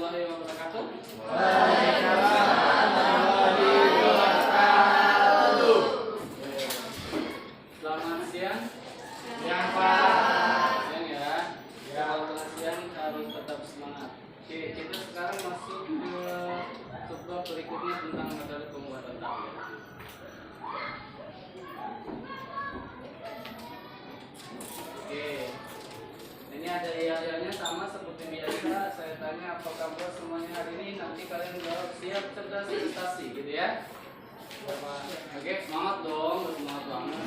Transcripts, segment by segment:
warahmatullahi wabarakatuh. Waalaikumsalam warahmatullahi wabarakatuh. Selamat siang. Siang, Pak. Siang ya. Kalau siang harus tetap semangat. Oke, kita sekarang masuk ke subbab berikutnya tentang metode pembuatan tablet. Oke. Ini ada iya-iyanya sama seperti biasa. Saya tanya apa kabar semuanya hari ini. Nanti kalian jawab siap, cerdas, prestasi, gitu ya. Oke, semangat dong, semangat banget.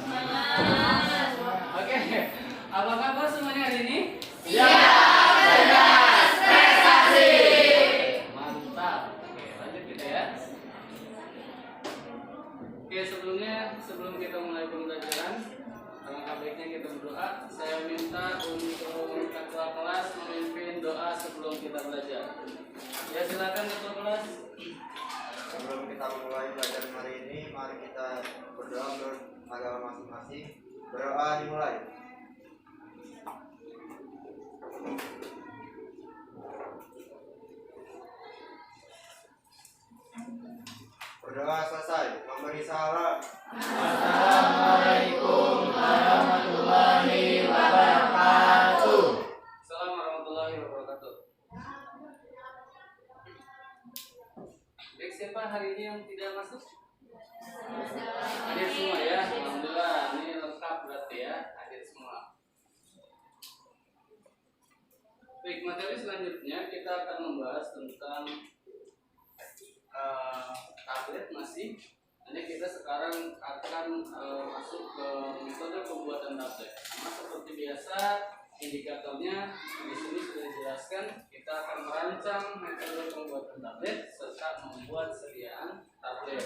Oke, apa kabar semuanya hari ini? Siap, cerdas, prestasi. Mantap. Oke, lanjut kita ya. Oke, sebelum kita mulai pembelajaran, alangkah baiknya kita berdoa. Saya minta untuk ketua kelas memimpin doa sebelum kita belajar. Ya, silakan ketua kelas. Sebelum kita memulai belajar hari ini, mari kita berdoa menurut agama masing-masing. Berdoa dimulai. Berdoa selesai. Memberi salam. Assalamualaikum warahmatullahi wabarakatuh. Assalamualaikum warahmatullahi wabarakatuh. Baik, siapa hari ini yang tidak masuk? Hadir semua ya, alhamdulillah. Ini lengkap berarti ya, hadir semua. Baik, materi selanjutnya kita akan membahas tentang tablet masih. Nanti kita sekarang akan masuk ke metode pembuatan tablet. Sama seperti biasa, indikatornya di sini sudah dijelaskan. Kita akan merancang metode pembuatan tablet serta membuat sediaan tablet.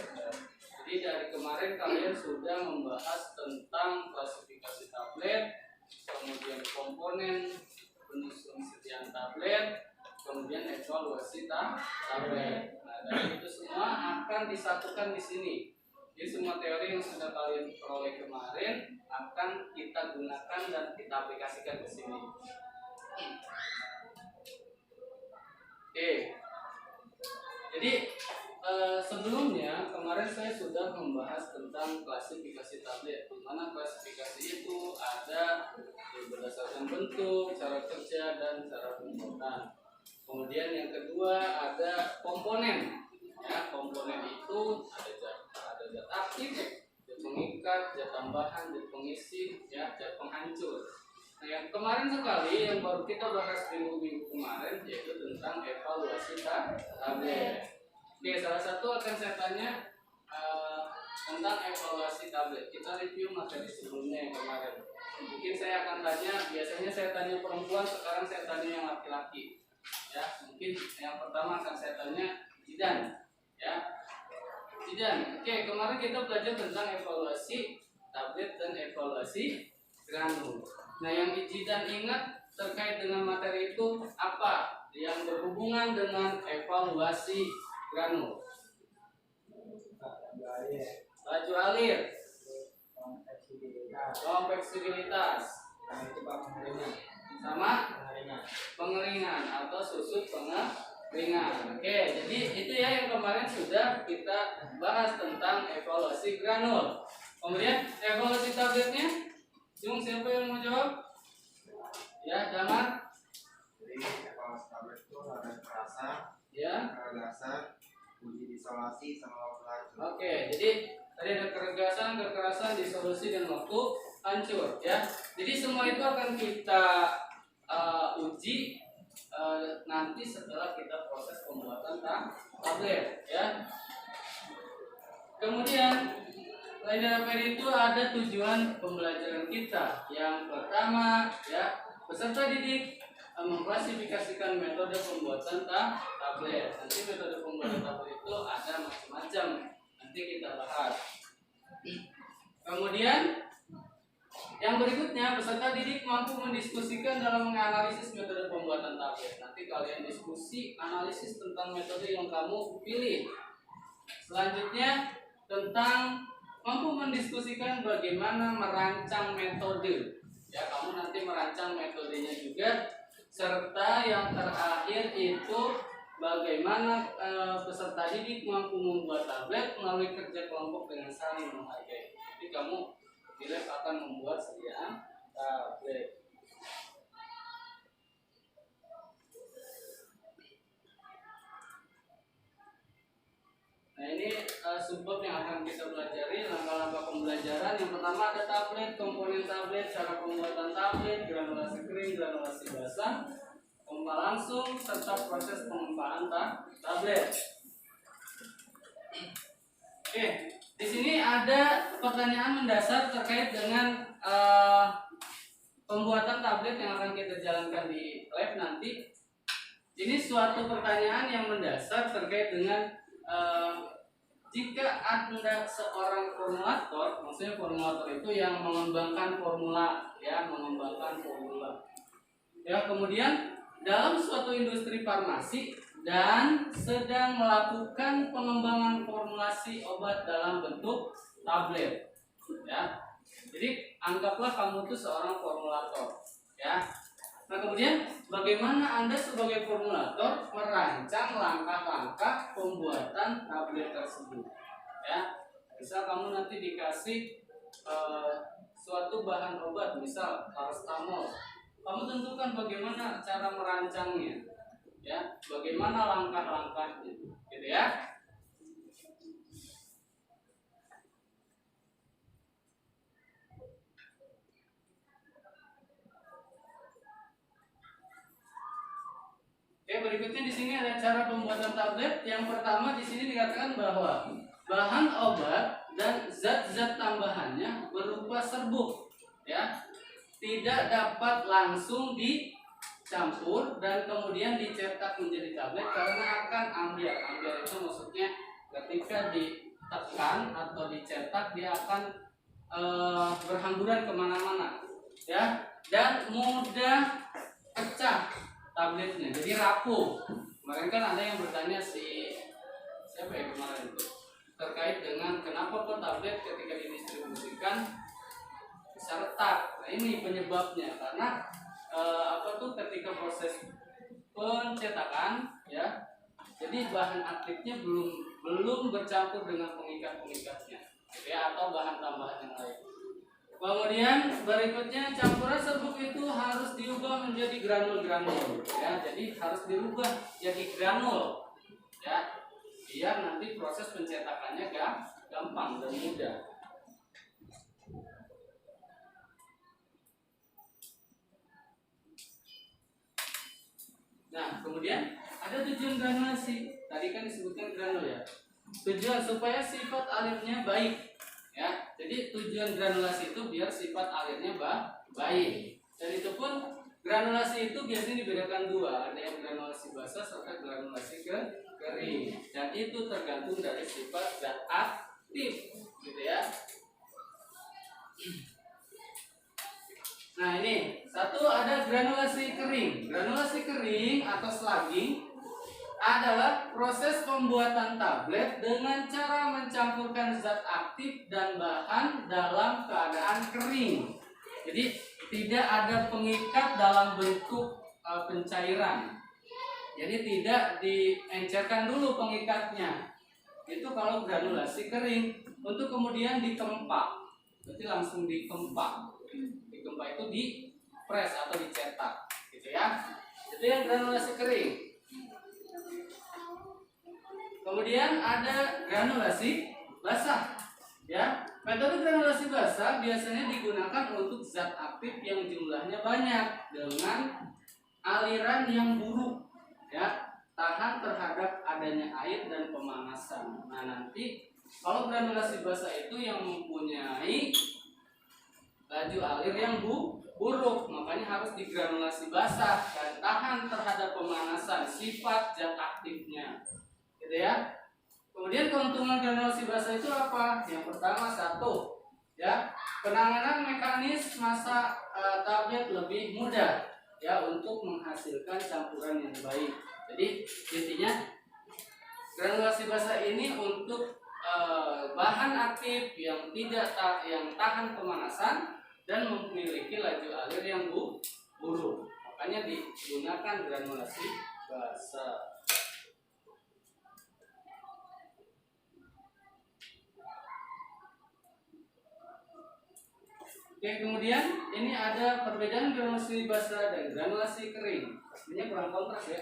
Jadi dari kemarin kalian sudah membahas tentang klasifikasi tablet, kemudian komponen penyusun sediaan tablet, kemudian evaluasi tablet. Nah, dari itu semua akan disatukan di sini. Jadi semua teori yang sudah kalian peroleh kemarin akan kita gunakan dan kita aplikasikan ke sini. Oke. Jadi sebelumnya kemarin saya sudah membahas tentang klasifikasi tablet. Di mana klasifikasi itu ada berdasarkan bentuk, cara kerja, dan cara pembuatan. Kemudian yang kedua ada komponen. Ya, komponen itu ada zat aktif, zat pengikat, zat tambahan, zat pengisi, ya, zat penghancur. Nah, yang kemarin sekali yang baru kita bahas minggu kemarin yaitu tentang evaluasi tablet. Oke, salah satu akan saya tanya tentang evaluasi tablet. Kita review materi sebelumnya yang kemarin. Mungkin saya akan tanya, biasanya saya tanya perempuan, sekarang saya tanya yang laki-laki. Ya, mungkin yang pertama akan saya tanya Jidan. Ya, Jidan. Oke, kemarin kita belajar tentang evaluasi tablet dan evaluasi granul. Nah, yang Jidan ingat terkait dengan materi itu apa? Yang berhubungan dengan evaluasi granul. Laju alir, konveksibilitas, sama pengeringan atau susut pengeringan. Oke, jadi itu ya yang kemarin sudah kita bahas tentang evaluasi granul. Kemudian evaluasi tabletnya, siapa yang mau jawab? Ya, Damar. Jadi evaluasi tablet itu ada kekerasan, Ya. kecerdasan, uji isolasi, sama waktu hancur. Oke, jadi tadi ada kecerdasan, kekerasan, disolusi, dan waktu hancur. Ya, jadi semua itu akan kita uji nanti setelah kita proses pembuatan tablet. Ya. Kemudian selain dari itu ada tujuan pembelajaran kita. Yang pertama, ya, peserta didik mengklasifikasikan metode pembuatan tablet. Nanti metode pembuatan tablet itu ada macam-macam. Nanti kita bahas. Kemudian yang berikutnya, peserta didik mampu mendiskusikan dalam menganalisis metode pembuatan tablet. Nanti kalian diskusi, analisis tentang metode yang kamu pilih. Selanjutnya, tentang mampu mendiskusikan bagaimana merancang metode. Ya, kamu nanti merancang metodenya juga. Serta yang terakhir itu bagaimana peserta didik mampu membuat tablet melalui kerja kelompok dengan saling menghargai. Jadi kamu di lab akan membuat sediaan tablet. Nah ini subbab yang akan kita pelajari, langkah-langkah pembelajaran. Yang pertama ada tablet, komponen tablet, cara pembuatan tablet, granulasi kering, granulasi basah, pompa langsung, serta proses pengempaan tablet. Oke, di sini ada pertanyaan mendasar terkait dengan pembuatan tablet yang akan kita jalankan di lab nanti. Ini suatu pertanyaan yang mendasar terkait dengan jika Anda seorang formulator, maksudnya formulator itu yang mengembangkan formula, ya, mengembangkan formula. Ya, kemudian dalam suatu industri farmasi dan sedang melakukan pengembangan formulasi obat dalam bentuk tablet. Ya. Jadi anggaplah kamu itu seorang formulator, ya. Nah, kemudian bagaimana Anda sebagai formulator merancang langkah-langkah pembuatan tablet tersebut? Ya, misal kamu nanti dikasih suatu bahan obat, misal paracetamol. Kamu tentukan bagaimana cara merancangnya, ya, bagaimana langkah-langkahnya, gitu ya. Oke, berikutnya di sini ada cara pembuatan tablet. Yang pertama di sini dikatakan bahwa bahan obat dan zat-zat tambahannya berupa serbuk, ya, tidak dapat langsung dicampur dan kemudian dicetak menjadi tablet karena akan ambiar. Ambiar itu maksudnya ketika ditekan atau dicetak dia akan berhamburan kemana-mana, ya, dan mudah pecah tabletnya, jadi rapuh. Kemarin kan ada yang bertanya siapa ya kemarin itu terkait dengan kenapa kok tablet ketika didistribusikan bisa retak. Nah ini penyebabnya karena ketika proses pencetakan, ya, jadi bahan aktifnya belum bercampur dengan pengikat-pengikatnya, ya, atau bahan tambahan yang lain. Kemudian berikutnya campuran serbuk itu harus diubah menjadi granul-granul, ya, jadi harus dirubah jadi granul, ya, biar nanti proses pencetakannya gampang dan mudah. Nah, kemudian ada tujuan granulasi. Tadi kan disebutkan granul, ya. Tujuan supaya sifat alirnya baik. Ya, jadi tujuan granulasi itu biar sifat alirnya baik. Dan itu pun granulasi itu biasanya dibedakan dua, ada yang granulasi basah serta granulasi kering. Dan itu tergantung dari sifat zat aktif, gitu ya. Nah ini satu ada granulasi kering. Granulasi kering atau slugging adalah proses pembuatan tablet dengan cara mencampurkan zat aktif dan bahan dalam keadaan kering. Jadi tidak ada pengikat dalam bentuk pencairan. Jadi tidak diencerkan dulu pengikatnya. Itu kalau granulasi kering. Untuk kemudian dikempak. Berarti langsung dikempak. Dikempak itu dipres atau dicetak, gitu ya. Itu yang granulasi kering. Kemudian ada granulasi basah, ya. Metode granulasi basah biasanya digunakan untuk zat aktif yang jumlahnya banyak dengan aliran yang buruk, ya, tahan terhadap adanya air dan pemanasan. Nah nanti kalau granulasi basah itu yang mempunyai laju alir yang buruk, makanya harus digranulasi basah dan tahan terhadap pemanasan sifat zat aktifnya. Gitu ya. Kemudian keuntungan granulasi basah itu apa? Yang pertama satu, ya, penanganan mekanis masa tablet lebih mudah, ya, untuk menghasilkan campuran yang baik. Jadi intinya granulasi basah ini untuk bahan aktif yang yang tahan pemanasan dan memiliki laju alir yang buruk. Makanya digunakan granulasi basah. Oke, kemudian ini ada perbedaan granulasi basah dan granulasi kering. Ini kurang kontras ya.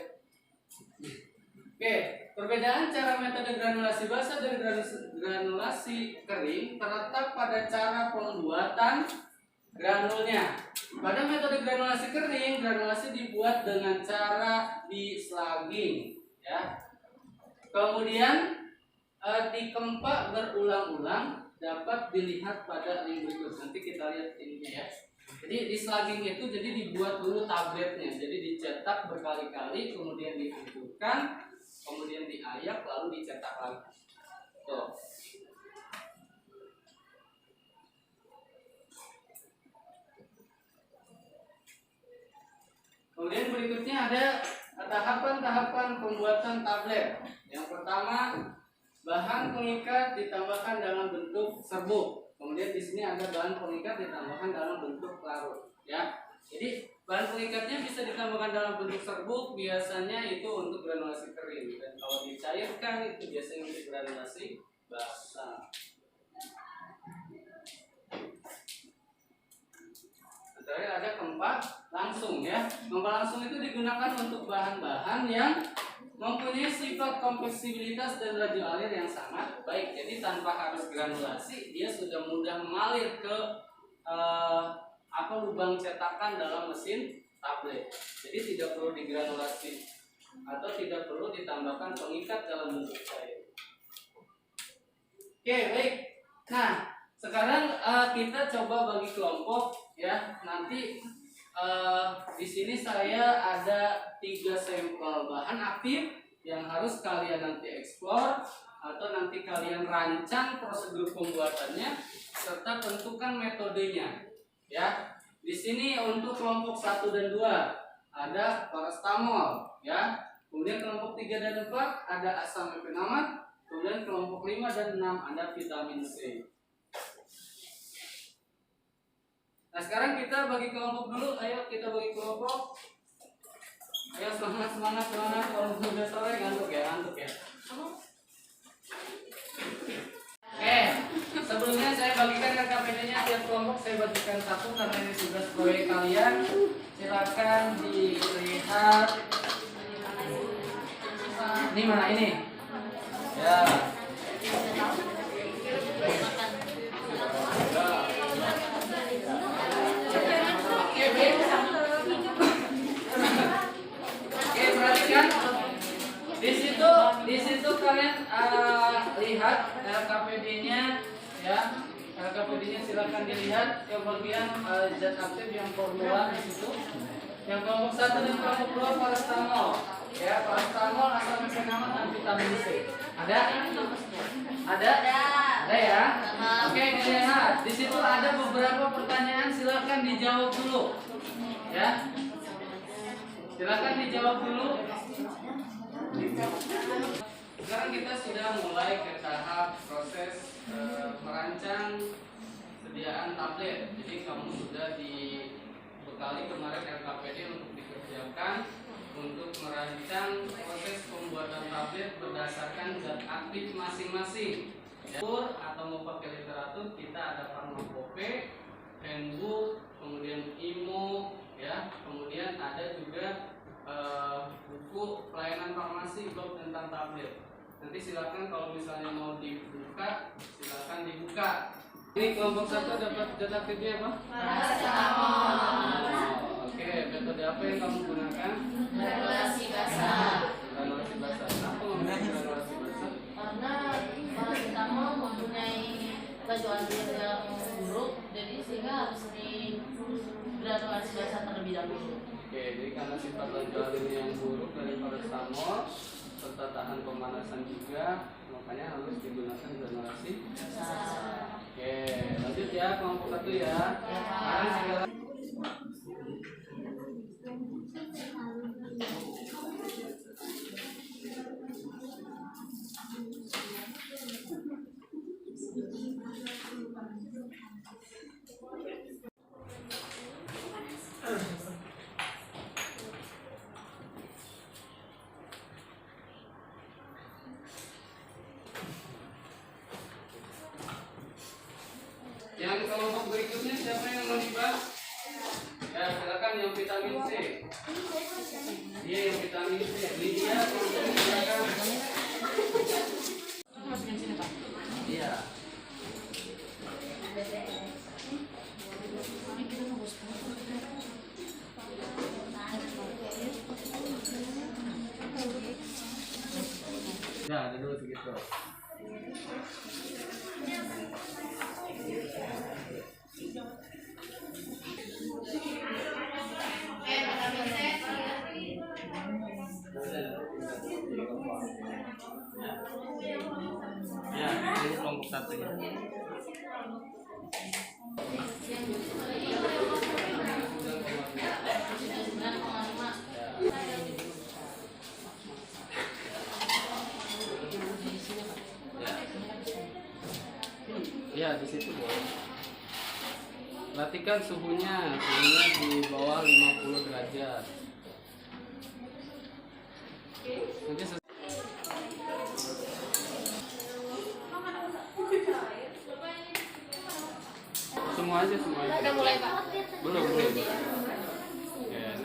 Oke, perbedaan cara metode granulasi basah dan granulasi kering terletak pada cara pembuatan granulnya. Pada metode granulasi kering, granulasi dibuat dengan cara di-slugging, ya. Kemudian dikempak berulang-ulang dapat dilihat pada link berikut. Nanti kita lihat ininya ya. Jadi di-slugging itu jadi dibuat dulu tabletnya. Jadi dicetak berkali-kali, kemudian dikumpulkan, kemudian diayak, lalu dicetak lagi. Tuh. Kemudian berikutnya ada tahapan-tahapan pembuatan tablet. Yang pertama, bahan pengikat ditambahkan dalam bentuk serbuk. Kemudian di sini ada bahan pengikat ditambahkan dalam bentuk larut. Ya, jadi bahan pengikatnya bisa ditambahkan dalam bentuk serbuk. Biasanya itu untuk granulasi kering. Dan kalau dicairkan itu biasanya untuk granulasi basah. Terakhir ada kempak langsung ya. Kempak langsung itu digunakan untuk bahan-bahan yang mempunyai sifat kompleksibilitas dan laju alir yang sangat baik. Jadi tanpa harus granulasi, dia sudah mudah mengalir ke lubang cetakan dalam mesin tablet. Jadi tidak perlu digranulasi atau tidak perlu ditambahkan pengikat dalam bentuk cair. Oke, baik. Nah, sekarang kita coba bagi kelompok ya. Nanti di sini saya ada 3 sampel bahan aktif yang harus kalian nanti eksplor atau nanti kalian rancang prosedur pembuatannya serta tentukan metodenya. Ya. Di sini untuk kelompok 1 dan 2 ada paracetamol ya. Kemudian kelompok 3 dan 4 ada asam mefenamat. Kemudian kelompok 5 dan 6 ada vitamin C. Nah sekarang kita bagi kelompok dulu. Ayo kita bagi kelompok. Ayo semangat. Kalau udah sore ngantuk ya. Oke, sebelumnya saya bagikan KPD-nya tiap kelompok. Saya bagikan satu karena ini tugas proyek kalian. Silakan dilihat. Ini mana ini? Ya. Di situ kalian lihat KPD-nya ya. KPD-nya silakan dilihat. Kemudian zat aktif yang formula di situ. Yang kelompok 1 dan kelompok 2 paracetamol. Ya, paracetamol, asam mefenamat dan vitamin C. Ada? Ada ya. Oke, dilihat. Di situ ada beberapa pertanyaan, silakan dijawab dulu. Ya. Silakan dijawab dulu. Sekarang kita sudah mulai ke tahap proses merancang sediaan tablet. Jadi kamu sudah dibekali kemarin RKPD untuk dikerjakan untuk merancang proses pembuatan tablet berdasarkan zat aktif masing-masing. Atau mau pakai literatur kita ada farmakope, handbook, kemudian IMO, ya, kemudian ada juga buku pelayanan farmasi blog tentang tablet. Nanti silakan kalau misalnya mau dibuka, silakan dibuka. Ini kelompok 1 dapat zat aktifnya apa? Paracetamol. Oke, metode apa yang kamu gunakan? Granulasi basah. Granulasi basah. Kenapa menggunakan granulasi basah? Karena paracetamol mempunyai laju alir yang buruk, jadi sehingga harus di granulasi basah terlebih dahulu. Oke, jadi karena sifat laju alirnya yang buruk dari paracetamol serta tahan pemanasan juga, makanya harus digunakan granulasi basah. Oke, lanjut ya kelompok 1 ya. Sekarang segala yang kelompok berikutnya siapa yang bukan? Ya, silakan yang vitamin C. Iya, yang vitamin C. Lydia, silakan. Masukin sini Pak. Iya. Ya, ada dulu segitu. Ya, ini kelompok satu ya. Ya, di situ boleh. Perhatikan suhunya di bawah 50 derajat. Nanti semua aja. Udah mulai Pak. Belum. Oke, ini. Ya,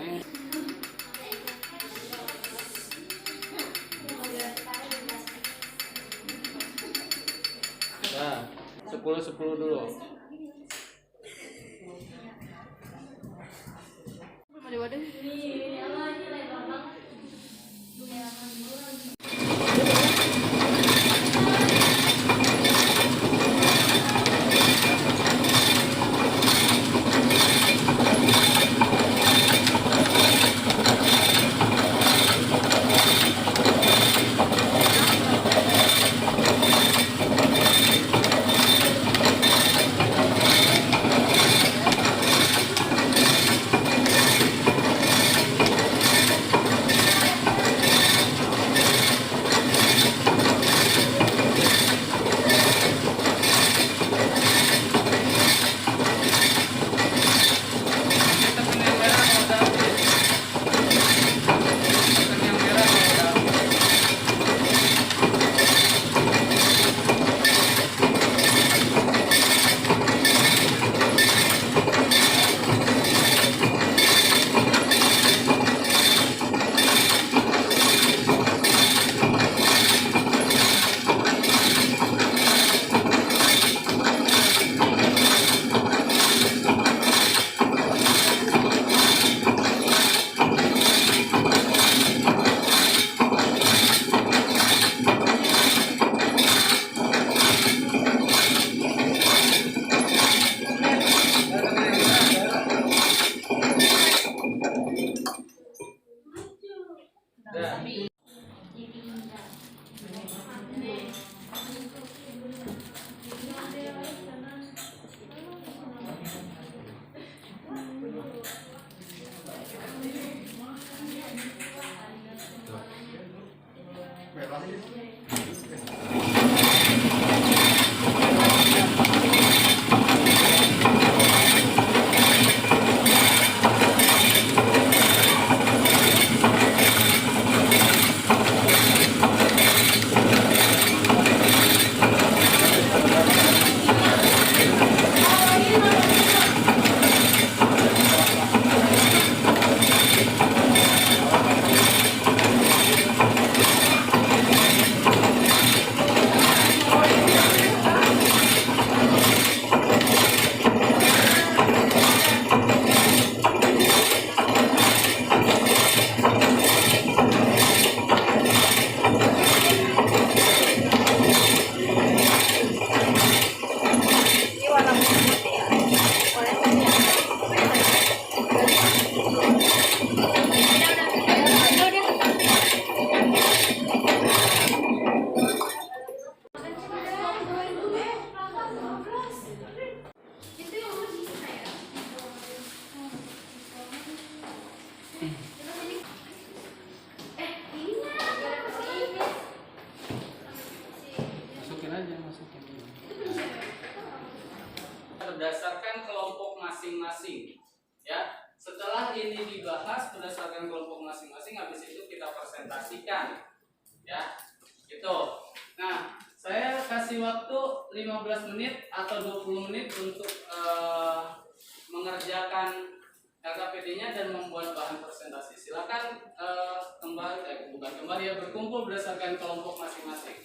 10 dulu. Ada wadah. Berdasarkan kelompok masing-masing, ya. Setelah ini dibahas berdasarkan kelompok masing-masing, habis itu kita presentasikan, ya. Gitu. Nah, saya kasih waktu 15 menit atau 20 menit untuk mengerjakan KKPD-nya dan membuat bahan presentasi. Silakan bukan kembali ya, berkumpul berdasarkan kelompok masing-masing.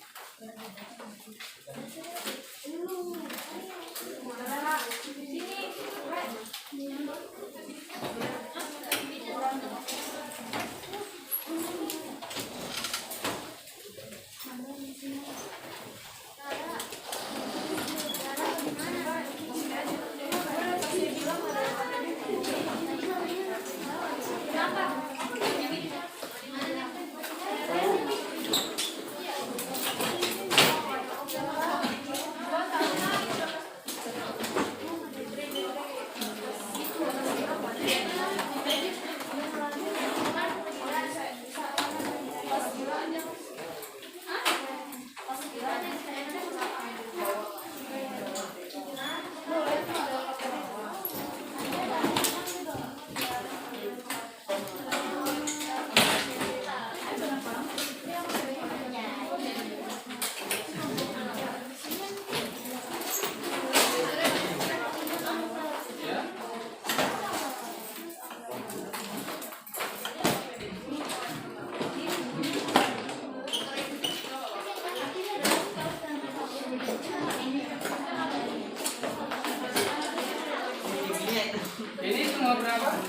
Ini cuma berapa?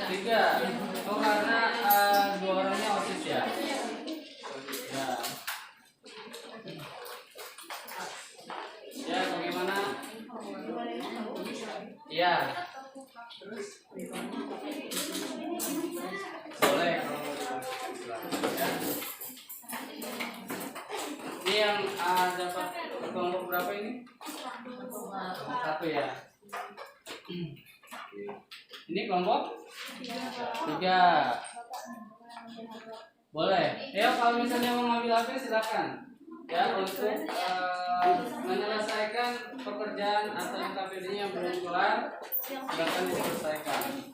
Tiga. Oh karena dua orangnya OSIS ya. Ya. Ya bagaimana? Ya. Boleh. Ya. Ini yang dapat kelompok berapa ini? Satu ya. Ini kelompok 3. Boleh. Ya kalau misalnya mau ngambil HP silakan. Ya untuk menyelesaikan pekerjaan atau KPD-nya yang belum kelar silakan diselesaikan.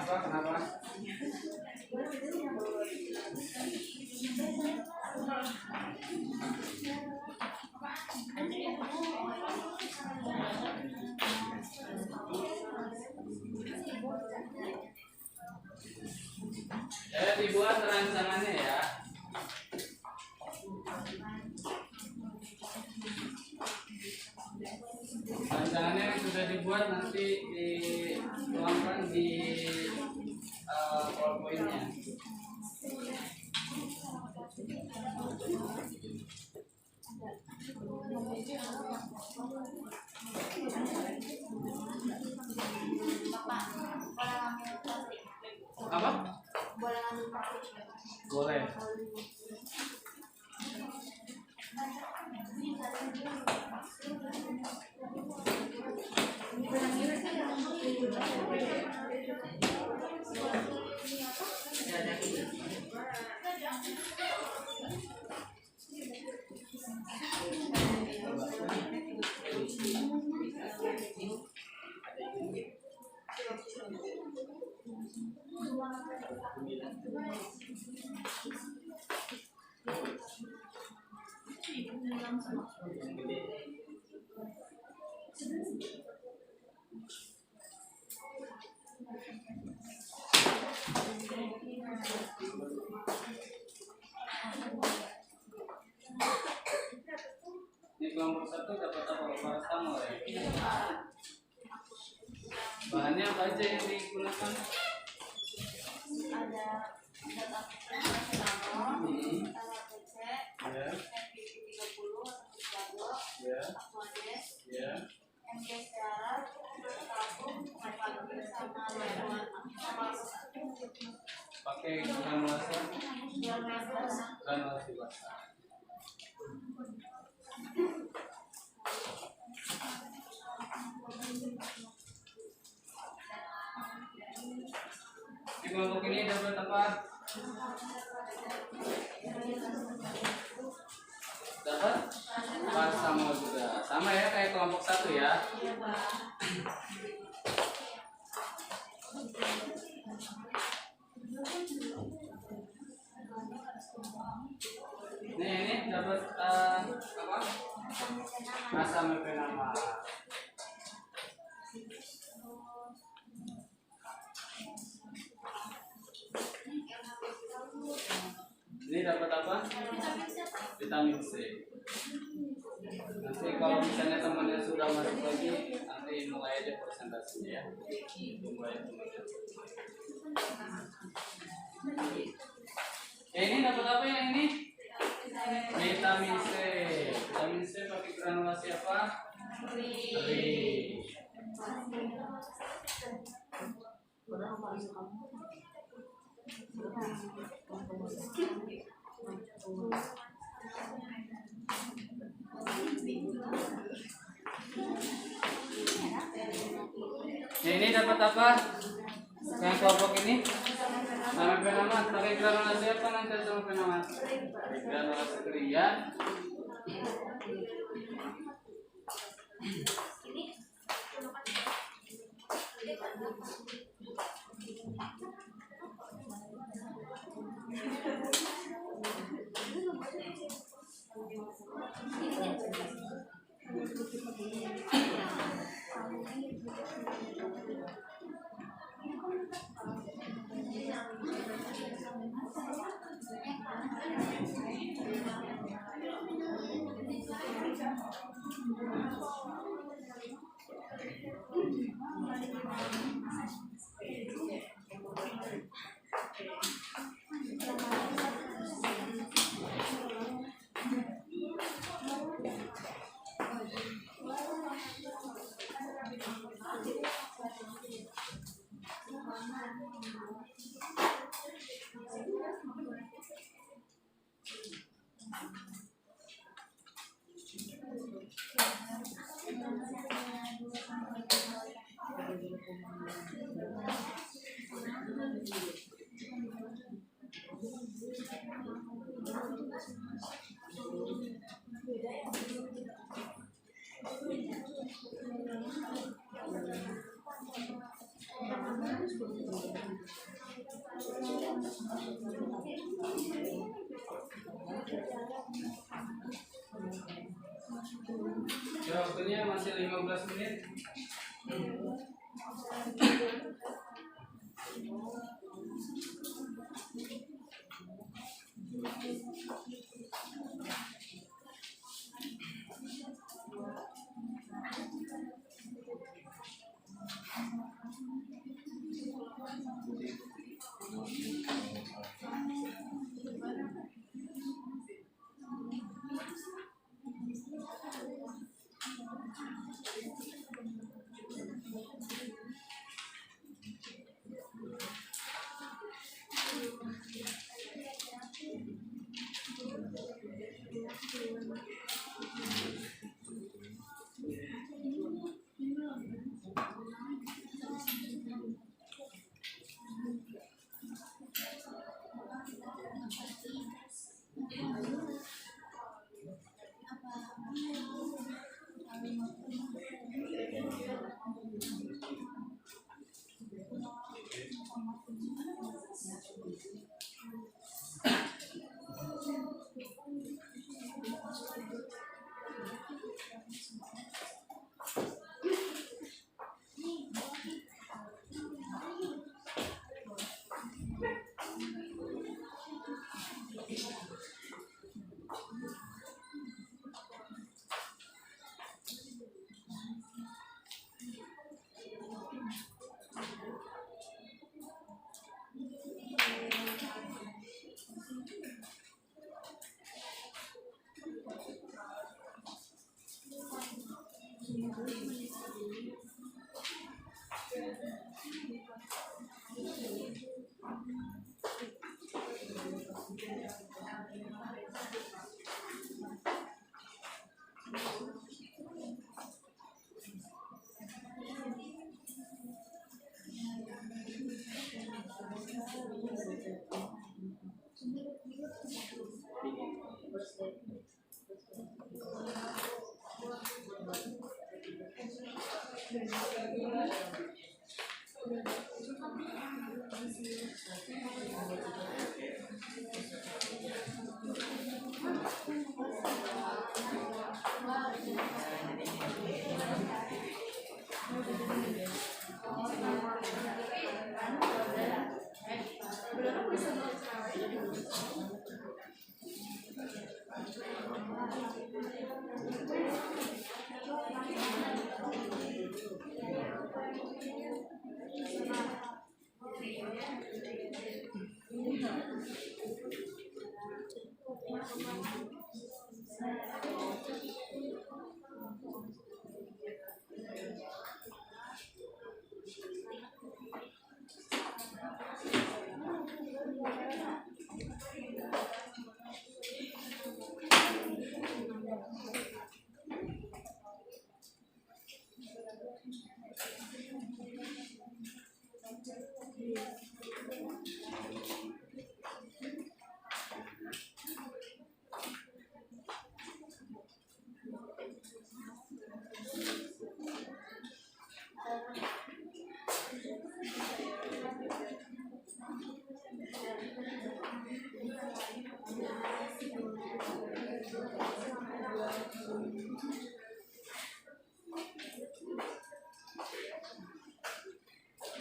Kenapa? Dibuat rancangannya ya. Rancangannya yang sudah dibuat nanti dituangkan di PowerPoint-nya. Apa? Boleh. Di kelompok 1 dapat apa? Paracetamol ya? Bahannya apa aja yang digunakan? Ada paracetamol, ya. Ya. Modes, Ya. MG Seara, Tabung, sama Pakai granulasi. granulasi. Granulasi basah. Di kelompok ini dapat apa? Dapat paracetamol juga. Sama ya kayak kelompok 1 ya. Nih ini dapat apa? Asam mefenama. Ini dapat apa? Vitamin C. Nanti kalau misalnya temannya sudah masuk lagi, nanti mulai aja presentasinya ya. Tunggu aja temannya. Ini dapat apa yang ini? Vitamin C. Vitamin C pakai granulasi apa? Teri. Ini dapat apa? Yang kelompok ini? Nama penama pakai granulasi apa nanti sama penama? Granulasi kria. Ya, waktunya masih 15 menit.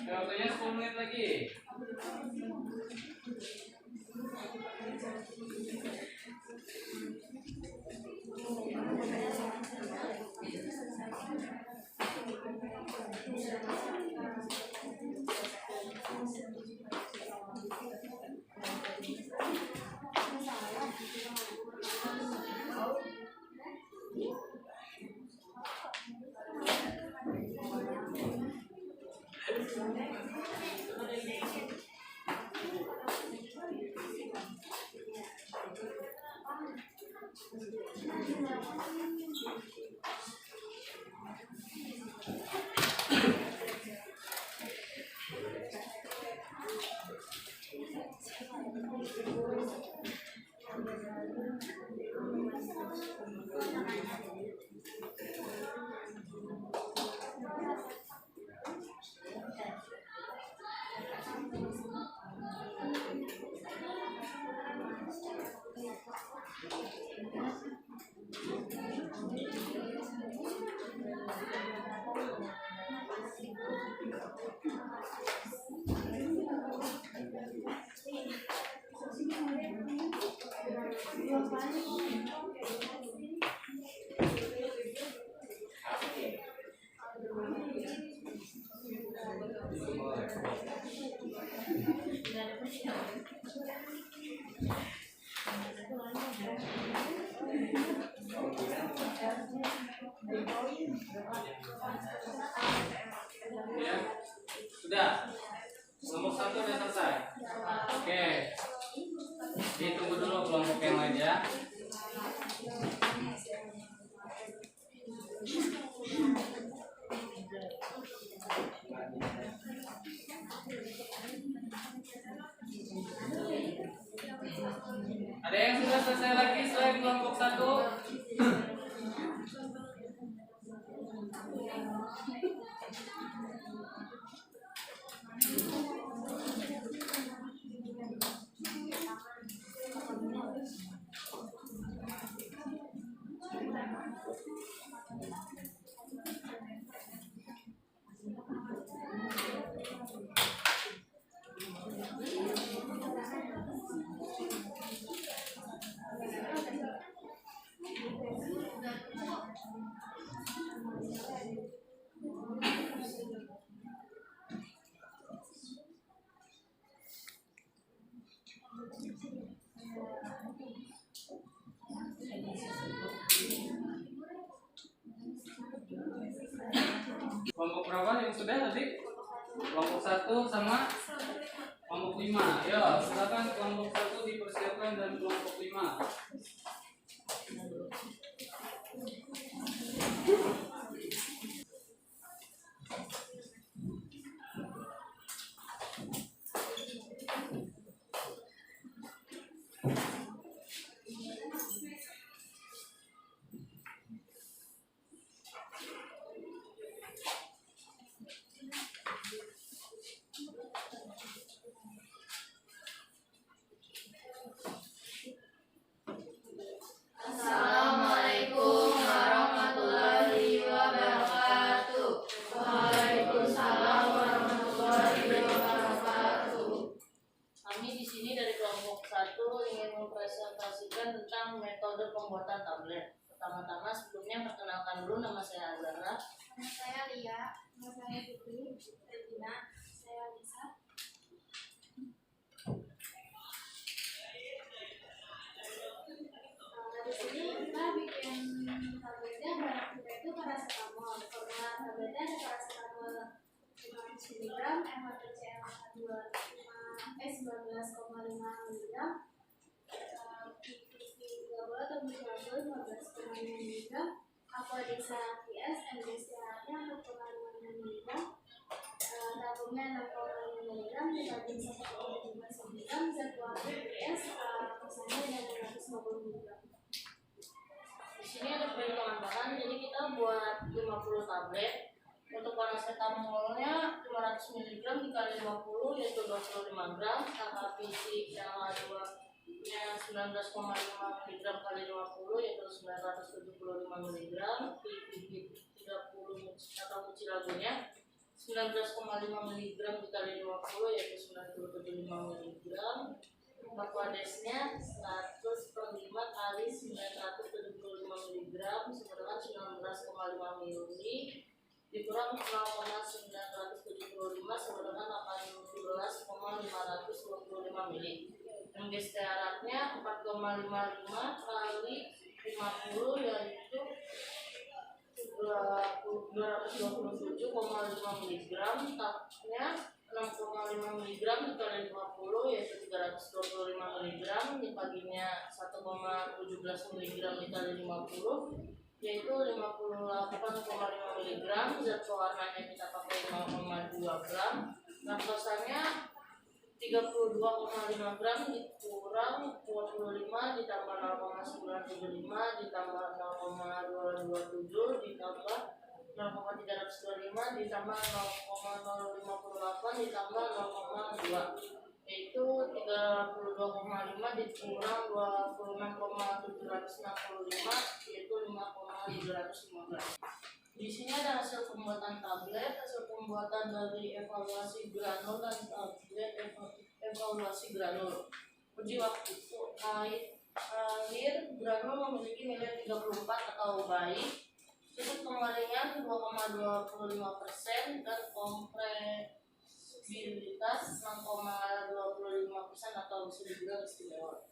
Waktunya 10 menit lagi. Ya, sudah. Kelompok 1 udah selesai. Oke. Ditunggu dulu kelompok yang lain ya. Ada yang sudah selesai lagi selain kelompok 1? Kelompok berapa yang sudah tadi? 1 sama kelompok 5. Ya, silakan kelompok 1 dipersiapkan dan kelompok 5. Assalamualaikum warahmatullahi wabarakatuh. Waalaikumsalam warahmatullahi wabarakatuh. Kami di sini dari kelompok 1 ingin mempresentasikan tentang metode pembuatan tablet. Pertama-tama sebelumnya perkenalkan dulu, nama saya Azara. Nama saya Lia, nama saya Putri, Regina, saya Lisa. Di sini kita bikin tabletnya, barang kita itu paracetamol. Formula tabletnya ada paracetamol 500 mg, MHCl 19,5 mg, PPP global atau global 15,5 mg, Apodisa PS, MDCA-nya 4,5 mg, tabungnya 6,5 mg, dibanding 1,5 mg, zat PS, misalnya dengan 150 mg. Di sini ada perhitungan bahan, jadi kita buat 50 tablet. Untuk paracetamolnya 500 mg dikali 50 yaitu 25 gram, sama PC yang nya 19,5 mg kali 50 yaitu 975 mg, PPP 30 atau mucilagonya 19,5 mg dikali 50 yaitu 975 mg. Aquadesnya 100/5 kali 975 mg sama dengan 19,5 ml dikurang 0,975 sama dengan 18,525 ml. MGST-nya 4,55 kali 50 yaitu 227,5 mg. Tapnya 6,5 mg dikali 50 yaitu 325 mg, dibaginya 1,17 mg dikali 50 yaitu 58,5 mg. Zat pewarnanya kita pakai 0,2 gram. Laktosannya 32,5 gram dikurang 25 ditambah 0,975 ditambah 0,227 ditambah 0,325 ditambah 0,058 ditambah 0,2 yaitu 32,5 dikurang 26,765 yaitu 5,315. Di sini ada hasil pembuatan tablet, hasil pembuatan dari evaluasi granul dan tablet evaluasi granul. Uji waktu air granul memiliki nilai 34 atau baik. Sudut pengeringan 2,25% dan kompresibilitas 6,25% atau bisa dibilang istimewa.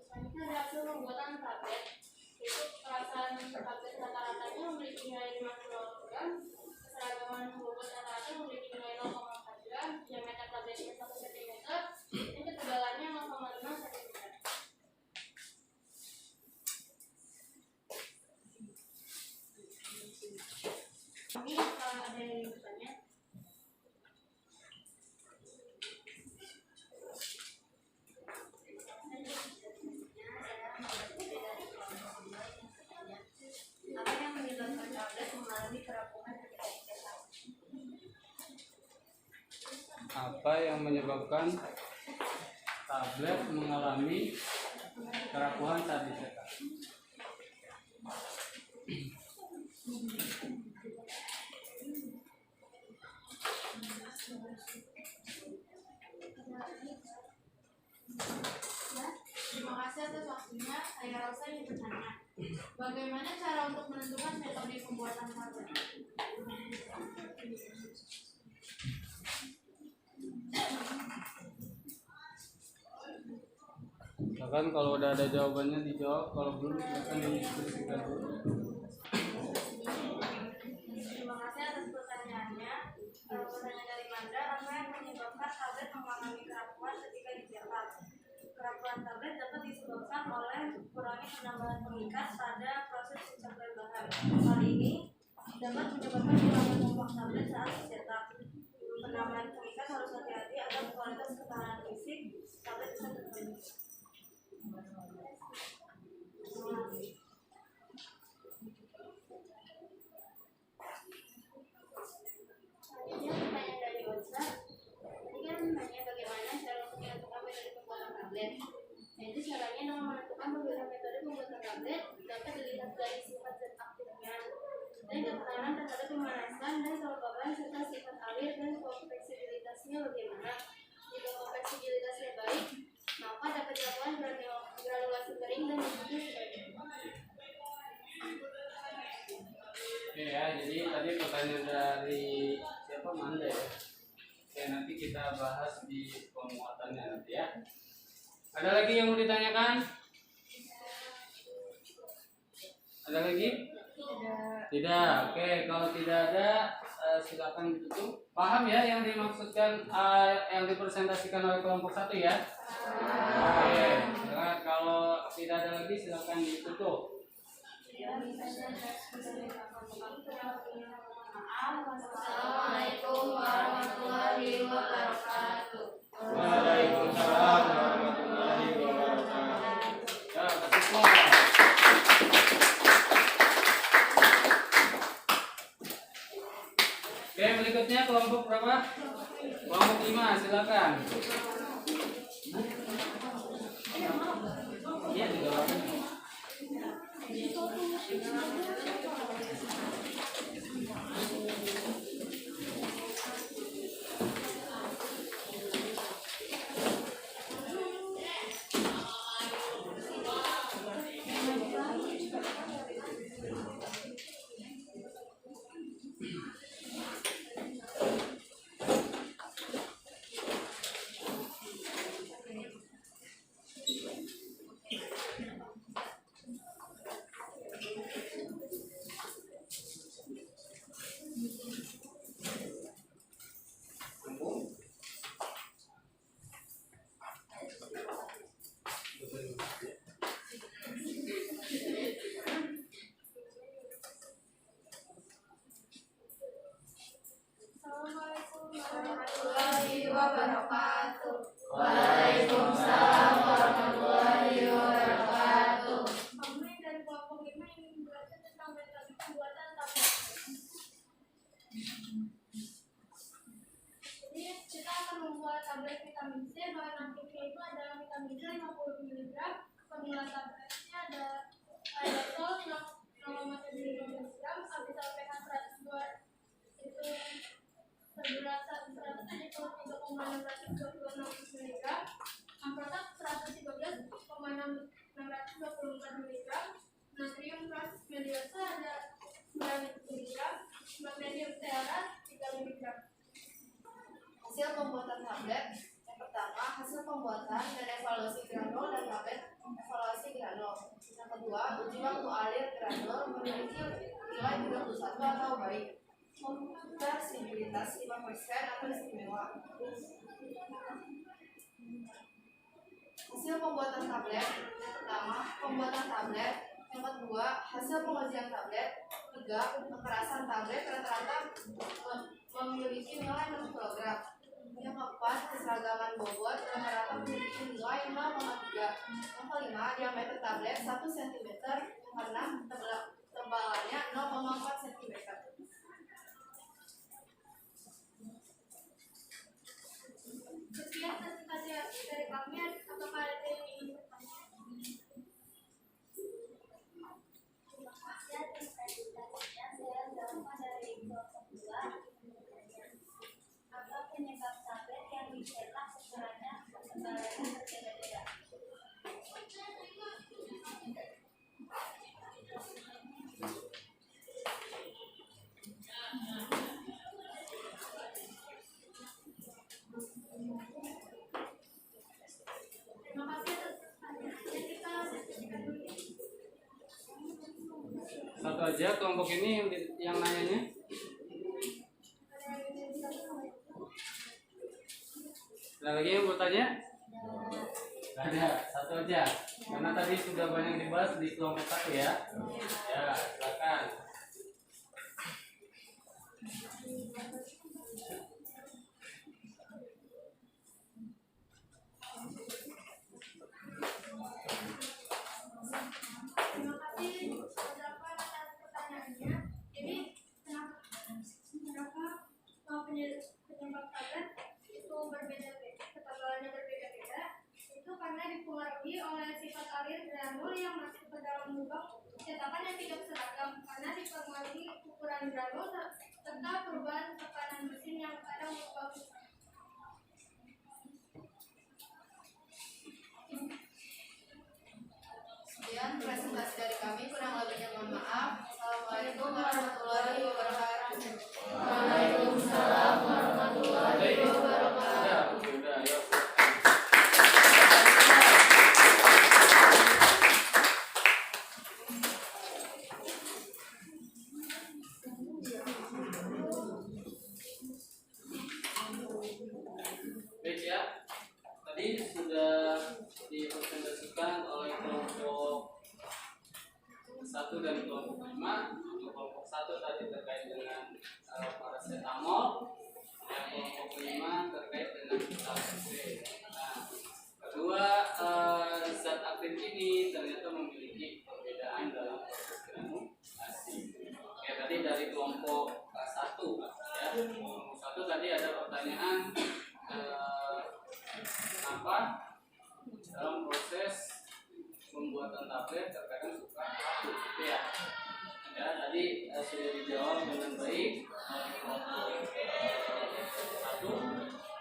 Selanjutnya ada hasil pembuatan tablet. Itu kerasan tablet rata-ratanya memiliki nilai 50 gram, keseragaman bobot rata-rata memiliki nilai 0,4 gram, diameter tabletnya 1 cm, dan ketebalannya 0,5 cm. Ini ada yang bertanya. Apa yang menyebabkan tablet mengalami kerapuhan ketika dicetak? Apa yang menyebabkan tablet mengalami kerapuhan saat dicetak? Terima kasih atas waktunya. Saya rasa ingin bertanya, bagaimana cara untuk menentukan metode pembuatan tablet? Silakan kalau udah ada jawabannya dijawab, kalau belum silakan diskusikan dulu. Terima kasih atas pertanyaannya. mengalami kerapuhan ketika dicetak. Kerapuhan tablet dapat disebabkan oleh kurangnya penambahan pengikat pada proses pencapaian bahan. Hal ini dapat menyebabkan hilangnya kompak tablet saat dicetak. Penambahan pengikat harus hati-hati agar kualitas ketahanan fisik tablet bisa terpenuhi. Selanjutnya pertanyaan dari Oza. Tadi kan nanya bagaimana cara untuk menentukan metode pembuatan tablet. Yaitu caranya dengan menentukan beberapa metode pembuatan tablet dapat dilihat dari sifat zat aktifnya dan ketahanan terhadap pemanasan dan kelembaban serta sifat alir dan konveksibilitasnya bagaimana. Jika konveksibilitasnya baik, maka dapat dilakukan granulasi kering dan begitu sebaliknya. Oke ya, jadi tadi pertanyaan dari siapa, Manda ya. Oke, nanti kita bahas di pemuatannya nanti ya. Ada lagi yang mau ditanyakan? Ada lagi? Tidak. Oke, kalau tidak ada silakan ditutup. Paham ya yang dimaksudkan yang dipresentasikan oleh kelompok 1 ya? Oke. Nah, kalau tidak ada lagi silakan ditutup. Assalamualaikum warahmatullahi wabarakatuh. Waalaikumsalam warahmatullahi wabarakatuh. Ya, kasih semua. Oke, berikutnya kelompok berapa? Kelompok 5, silakan. Iya, juga. Warahmatullahi wabarakatuh. Waalaikumsalam warahmatullahi wabarakatuh. Kami dari kelompok 5 ingin belajar tentang metode pembuatan tablet. Jadi kita akan membuat tablet vitamin C. Bahan aktifnya itu adalah vitamin C 50 mg. Formula tabletnya ada aerosol 0,7 mg. Abital pH 102 itu seberat 173,626 mg. Amprotak 113,624 mg. Natrium mediasa ada 9 mg. Magnesium stearat 3 mg. Hasil pembuatan tablet. Yang pertama, hasil pembuatan dan evaluasi granul dan tablet evaluasi granul. Yang kedua, uji waktu alir granul memiliki nilai 31 atau baik. Konversibilitas 5% atau istimewa. Hasil pembuatan tablet. Yang pertama, pembuatan tablet. Yang kedua, hasil pengujian tablet. 3, kekerasan tablet rata-rata memiliki nilai 6 kg. Yang keempat, keseragaman bobot rata-rata memiliki nilai 0,3. Yang kelima, diameter tablet 1 cm. Yang keenam, tebalannya 0,4 cm. Sekian presentasi dari kami. Apakah ada yang ingin bertanya? Terima kasih atas presentasinya. Saya Zalma dari kelompok 2. Apa penyebab tablet yang dicetak sebenarnya ketebalannya berbeda-beda? Terima kasih atas pertanyaannya. Kita diskusikan dulu. Satu aja kelompok ini yang nanyanya. Ada lagi yang mau tanya? Ada, satu aja. Karena tadi sudah banyak dibahas di kelompok 1 ya. Ya, silakan. Terima kasih beberapa atas pertanyaannya. Jadi kenapa penyebab tablet itu berbeda-beda, ketebalannya berbeda-beda? Itu karena dipengaruhi oleh sifat alir granul yang masuk ke dalam lubang cetakan yang tidak seragam, karena dipengaruhi ukuran granul serta perubahan tekanan mesin yang ada lubang. Sekian presentasi dari kami, kurang lebihnya mohon maaf. Assalamualaikum warahmatullahi wabarakatuh. Waalaikumsalam warahmatullahi wabarakatuh. Sudah, ya. Baik ya, tadi sudah dipresentasikan oleh kelompok 1 dan kelompok 5. Untuk kelompok 1 tadi terkait dengan paracetamol, yang kelompok 5 terkait dengan vitamin C. Nah, kedua zat aktif ini ternyata memiliki perbedaan dalam proses granulasi. Oke, tadi dari kelompok 1 ya. Kelompok 1 tadi ada pertanyaan kenapa dalam proses pembuatan tablet terkadang suka aktif gitu ya. Ya, tadi sudah dijawab dengan baik oleh kelompok 1.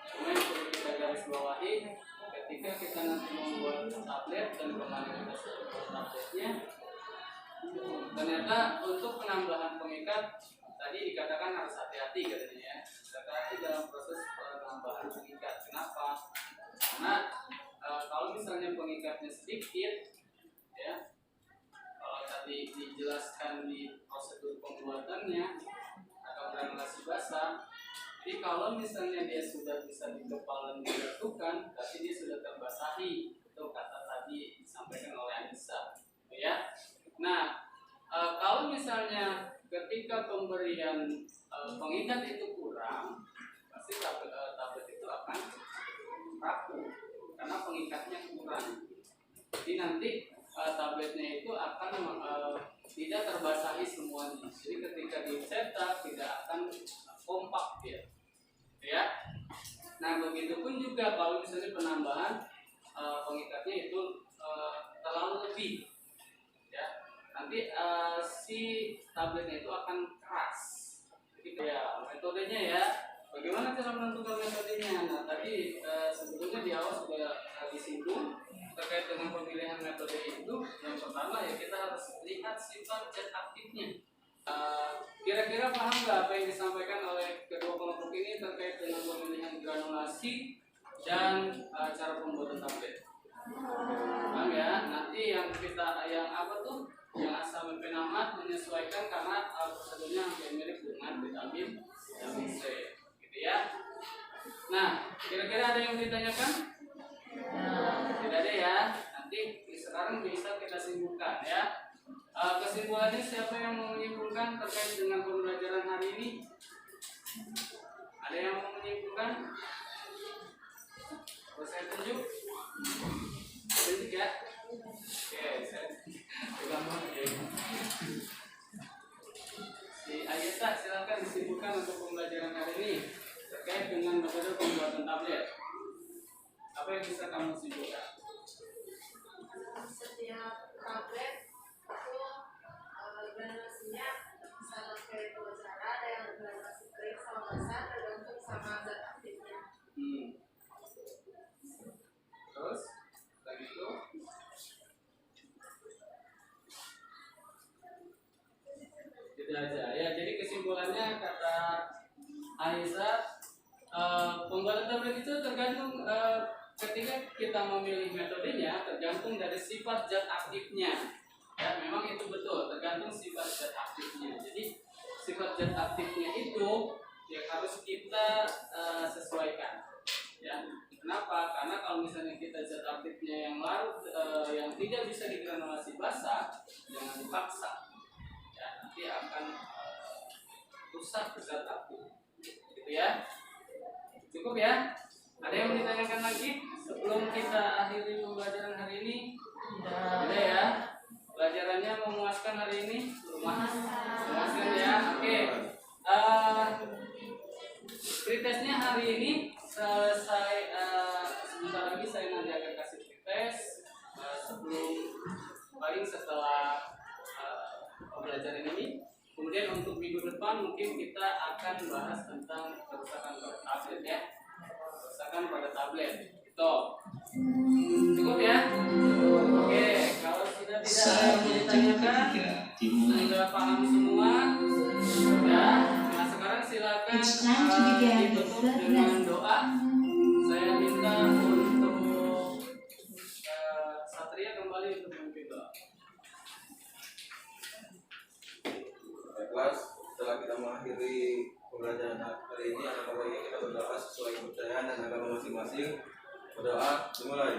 Cuma yang perlu kita garis bawahi, ketika kita nanti membuat tablet dan kemarin kita sudah membuat tabletnya, ternyata untuk penambahan pengikat tadi dikatakan harus hati-hati katanya ya. Hati-hati dalam proses penambahan pengikat. Kenapa? Karena kalau misalnya pengikatnya sedikit, ya, kalau tadi dijelaskan di prosedur pembuatannya atau granulasi basah, jadi kalau misalnya dia sudah bisa dikepal dan dijatuhkan, berarti dia sudah terbasahi. Itu kata tadi disampaikan oleh Anissa, ya. Nah, kalau misalnya ketika pemberian pengikat itu kurang, pasti tablet itu akan rapuh karena pengikatnya kurang. Jadi nanti tabletnya itu akan tidak terbasahi semuanya. Jadi ketika dicetak tidak akan kompak dia. Ya. Nah, begitupun juga kalau misalnya penambahan pengikatnya itu terlalu lebih. Ya. Nanti si tabletnya itu akan keras. Jadi ya metodenya ya. Bagaimana cara menentukan metodenya? Nah, tadi sebetulnya di awal sudah disinggung terkait dengan pemilihan metode itu. Yang pertama ya kita harus lihat sifat zat aktifnya. Kira-kira paham nggak apa yang disampaikan oleh kedua kelompok ini terkait dengan pemilihan granulasi dan cara pembuatan tablet? Paham ya? Nanti yang asam mefenamat menyesuaikan karena prosedurnya hampir mirip dengan vitamin C. Ya. Nah, kira-kira ada yang ditanyakan? Tidak ada ya. Nanti sekarang bisa kita simpulkan ya. Kesimpulannya siapa yang mau menyimpulkan terkait dengan pembelajaran hari ini? Ada yang mau menyimpulkan? Saya tunjuk. Tunjuk ya. Oke, saya pegang ya. Si Ayesa silakan disimpulkan untuk pembelajaran hari ini terkait dengan metode pembuatan tablet. Apa yang bisa kamu simpulkan? Setiap tablet itu granulasinya sama kayak dua cara, ada yang granulasi kering sama basah, tergantung sama zat aktifnya. Terus, lagi itu? Gitu aja ya. Jadi kesimpulannya kata Aisyah, pembuatan tablet itu tergantung ketika kita memilih metodenya tergantung dari sifat zat aktifnya. Ya, memang itu betul, tergantung sifat zat aktifnya. Jadi sifat zat aktifnya itu yang harus kita sesuaikan. Ya, Kenapa? Karena kalau misalnya kita zat aktifnya yang larut yang tidak bisa digranulasi basah, jangan dipaksa. Ya, nanti akan rusak zat aktif. Gitu ya. Cukup ya? Ada yang mau ditanyakan lagi sebelum kita akhiri pembelajaran hari ini? Ada ya? Pelajarannya memuaskan hari ini? Memuaskan ya? Oke. Pretestnya hari ini selesai. Sebentar lagi saya nanti akan kasih pretest sebelum paling setelah pembelajaran ini. Kemudian untuk minggu depan mungkin kita akan bahas tentang kerusakan pada tablet ya. Kerusakan pada tablet. Itu cukup ya? Oke, kalau sudah tidak ada yang ditanyakan, sudah paham semua, sudah. Nah sekarang silakan ditutup dengan doa. Saya minta untuk Satria kembali untuk memimpin doa. Kelas, setelah kita mengakhiri pembelajaran hari ini, anak baiknya kita berdoa sesuai kepercayaan dan agama masing-masing. Berdoa dimulai.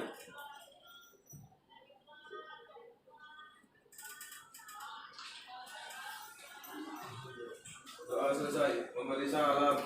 Doa selesai. Memberi salam